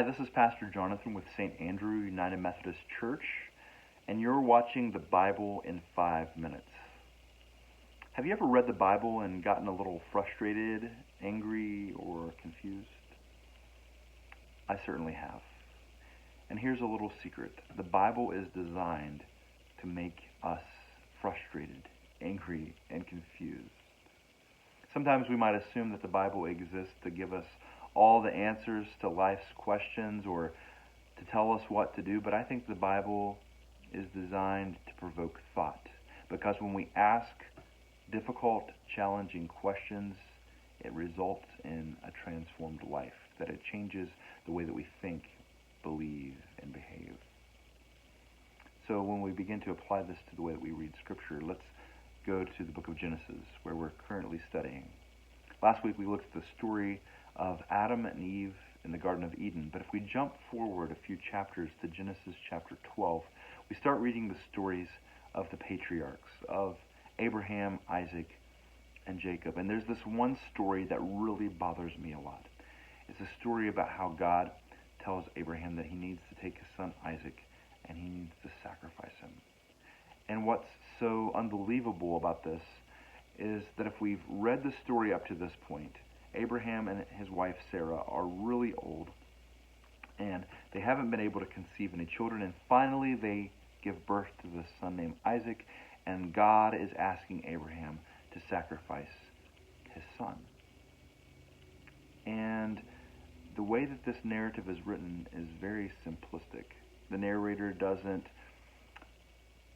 Hi, this is Pastor Jonathan with St. Andrew United Methodist Church, and you're watching the Bible in 5 minutes. Have you ever read the Bible and gotten a little frustrated, angry, or confused? I certainly have. And here's a little secret. The Bible is designed to make us frustrated, angry, and confused. Sometimes we might assume that the Bible exists to give us all the answers to life's questions or to tell us what to do, but I think the Bible is designed to provoke thought, because when we ask difficult, challenging questions, it results in a transformed life, that it changes the way that we think, believe, and behave. So when we begin to apply this to the way that we read Scripture, let's go to the book of Genesis, where we're currently studying. Last week we looked at the story of Adam and Eve in the Garden of Eden, but if we jump forward a few chapters to Genesis chapter 12, we start reading the stories of the patriarchs, of Abraham, Isaac, and Jacob. And there's this one story that really bothers me a lot. It's a story about how God tells Abraham that he needs to take his son Isaac and he needs to sacrifice him. And what's so unbelievable about this is that if we've read the story up to this point, Abraham and his wife Sarah are really old, and they haven't been able to conceive any children, and finally they give birth to this son named Isaac, and God is asking Abraham to sacrifice his son. And the way that this narrative is written is very simplistic. The narrator doesn't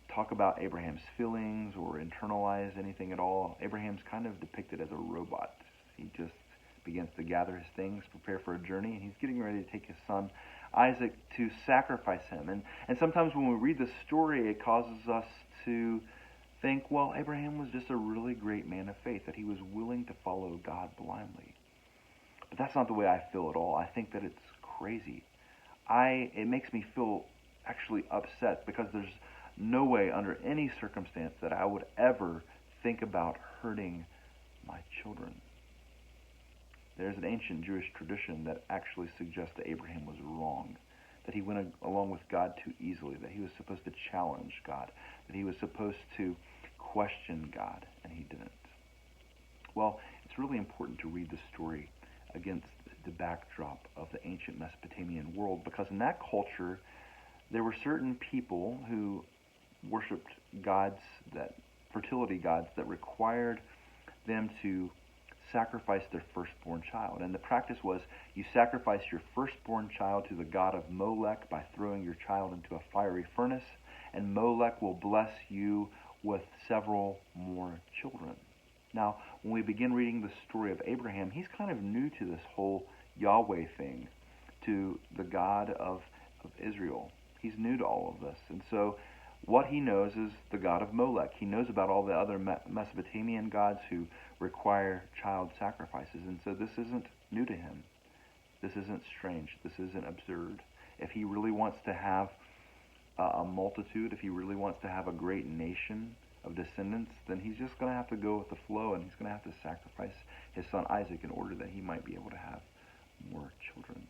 talk about Abraham's feelings or internalize anything at all. Abraham's kind of depicted as a robot. He just begins to gather his things, prepare for a journey, and he's getting ready to take his son Isaac to sacrifice him. And sometimes when we read the story, it causes us to think, well, Abraham was just a really great man of faith, that he was willing to follow God blindly. But that's not the way I feel at all. I think that it's crazy. It makes me feel actually upset, because there's no way under any circumstance that I would ever think about hurting my children. There's an ancient Jewish tradition that actually suggests that Abraham was wrong, that he went along with God too easily, that he was supposed to challenge God, that he was supposed to question God, and he didn't. Well, it's really important to read the story against the backdrop of the ancient Mesopotamian world, because in that culture, there were certain people who worshipped gods, fertility gods, that required them to sacrifice their firstborn child. And the practice was, you sacrifice your firstborn child to the god of Molech by throwing your child into a fiery furnace, and Molech will bless you with several more children. Now, when we begin reading the story of Abraham, he's kind of new to this whole Yahweh thing, to the God of Israel. He's new to all of this. And so what he knows is the god of Molech. He knows about all the other Mesopotamian gods who require child sacrifices. And so this isn't new to him. This isn't strange. This isn't absurd. If he really wants to have a multitude, if he really wants to have a great nation of descendants, then he's just going to have to go with the flow, and he's going to have to sacrifice his son Isaac in order that he might be able to have more children.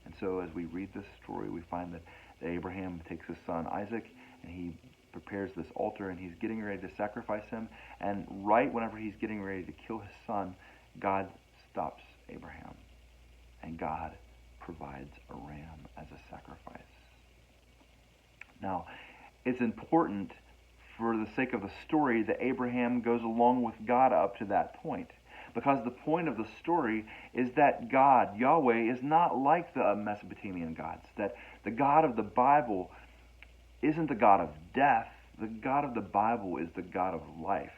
And so as we read this story, we find that Abraham takes his son Isaac, and he prepares this altar, and he's getting ready to sacrifice him. And right whenever he's getting ready to kill his son, God stops Abraham, and God provides a ram as a sacrifice. Now, it's important for the sake of the story that Abraham goes along with God up to that point, because the point of the story is that God, Yahweh, is not like the Mesopotamian gods, that the God of the Bible isn't the God of death. The God of the Bible is the God of life,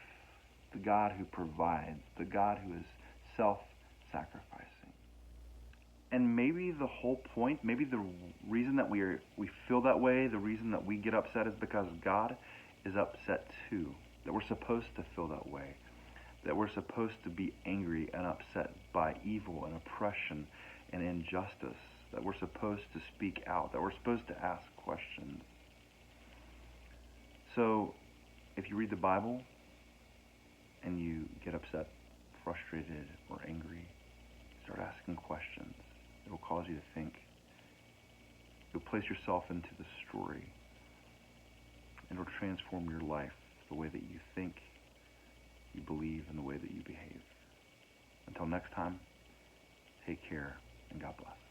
the God who provides, the God who is self-sacrificing. And maybe the whole point, maybe the reason that we feel that way, the reason that we get upset, is because God is upset too, that we're supposed to feel that way, that we're supposed to be angry and upset by evil and oppression and injustice, that we're supposed to speak out, that we're supposed to ask questions. So, if you read the Bible and you get upset, frustrated, or angry, start asking questions. It will cause you to think. You'll place yourself into the story, and it'll transform your life, the way that you think, you believe, and the way that you behave. Until next time, take care, and God bless.